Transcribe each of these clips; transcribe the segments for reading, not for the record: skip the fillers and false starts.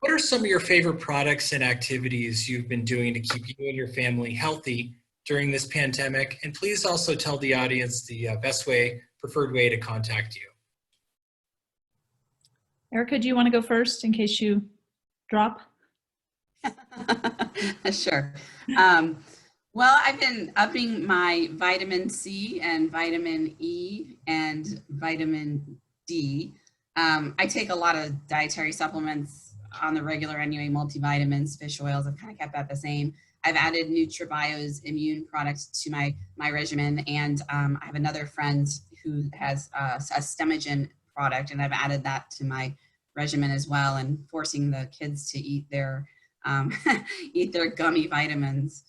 what are some of your favorite products and activities you've been doing to keep you and your family healthy during this pandemic? And please also tell the audience the preferred way to contact you. Erica, do you want to go first in case you drop? Sure. Well, I've been upping my vitamin C and vitamin E and vitamin D. I take a lot of dietary supplements on the regular anyway, multivitamins, fish oils. I've kind of kept that the same. I've added NutriBio's immune product to my regimen, and I have another friend who has a Stemogen product, and I've added that to my regimen as well, and forcing the kids to eat their eat their gummy vitamins.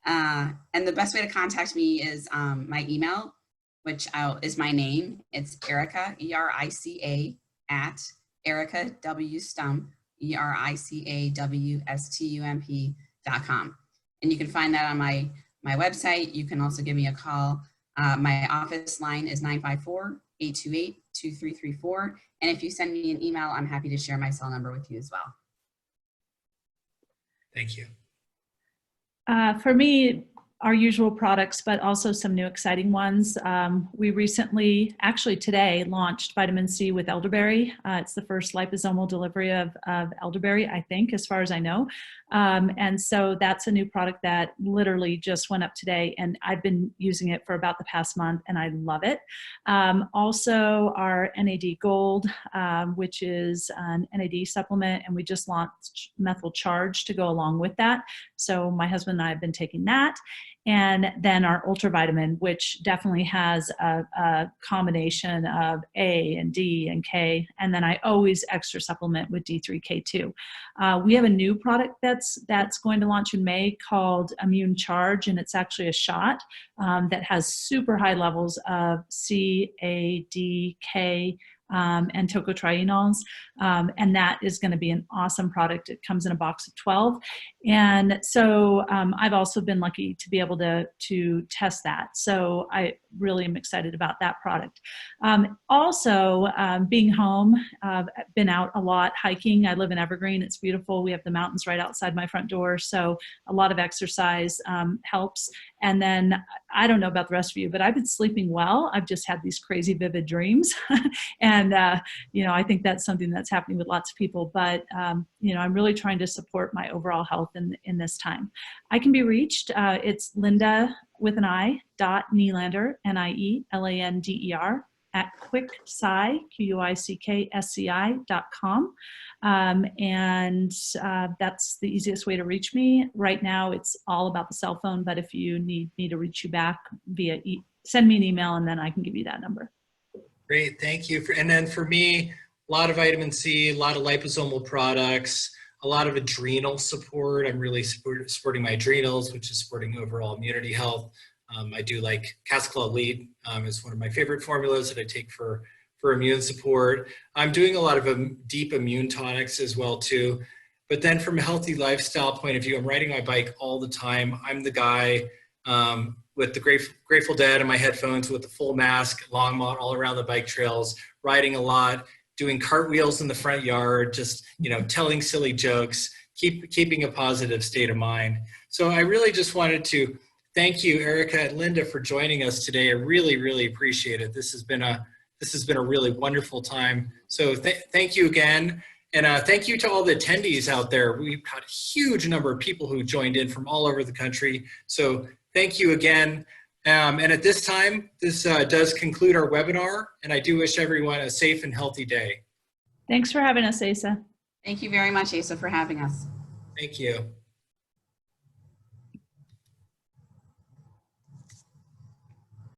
And the best way to contact me is my email, which is my name. It's Erica, E-R-I-C-A, at Erica W. Stump, ERICAWSTUMP.com. And you can find that on my website. You can also give me a call. My office line is 954-828-2334. And if you send me an email, I'm happy to share my cell number with you as well. Thank you. For me, our usual products, but also some new exciting ones. We recently, actually today, launched vitamin C with Elderberry. It's the first liposomal delivery of Elderberry, I think, as far as I know. And so that's a new product that literally just went up today, and I've been using it for about the past month, and I love it. Also, our NAD Gold, which is an NAD supplement, and we just launched Methyl Charge to go along with that. So my husband and I have been taking that. And then our ultravitamin, which definitely has a combination of A and D and K. And then I always extra supplement with D3K2. We have a new product that's going to launch in May called Immune Charge, and it's actually a shot that has super high levels of C, A, D, K, and tocotrienols, and that is going to be an awesome product. It comes in a box of 12, and so I've also been lucky to be able to test that. So I really am excited about that product. Also, being home, I've been out a lot hiking. I live in Evergreen. It's beautiful. We have the mountains right outside my front door, so a lot of exercise helps. And then I don't know about the rest of you, but I've been sleeping well. I've just had these crazy vivid dreams. And, you know, I think that's something that's happening with lots of people, but, you know, I'm really trying to support my overall health in this time. I can be reached. It's Linda with an I, .Nielander, Nielander, at Quicksci, QUICKSCI.com. And that's the easiest way to reach me. Right now, it's all about the cell phone, but if you need me to reach you back send me an email, and then I can give you that number. Great, thank you. And then for me, a lot of vitamin C, a lot of liposomal products, a lot of adrenal support. I'm really supporting my adrenals, which is supporting overall immunity health. I do like Cascala Elite is one of my favorite formulas that I take for immune support. I'm doing a lot of deep immune tonics as well too. But then from a healthy lifestyle point of view, I'm riding my bike all the time. I'm the guy with the Grateful Dead and my headphones with the full mask, long mount all around the bike trails, riding a lot, doing cartwheels in the front yard, just, you know, telling silly jokes, keeping a positive state of mind. So I really just wanted to thank you, Erica and Linda, for joining us today. I really, really appreciate it. This has been a really wonderful time. So thank you again. And thank you to all the attendees out there. We've got a huge number of people who joined in from all over the country. So thank you again. And at this time, this does conclude our webinar. And I do wish everyone a safe and healthy day. Thanks for having us, Asa. Thank you very much, Asa, for having us. Thank you.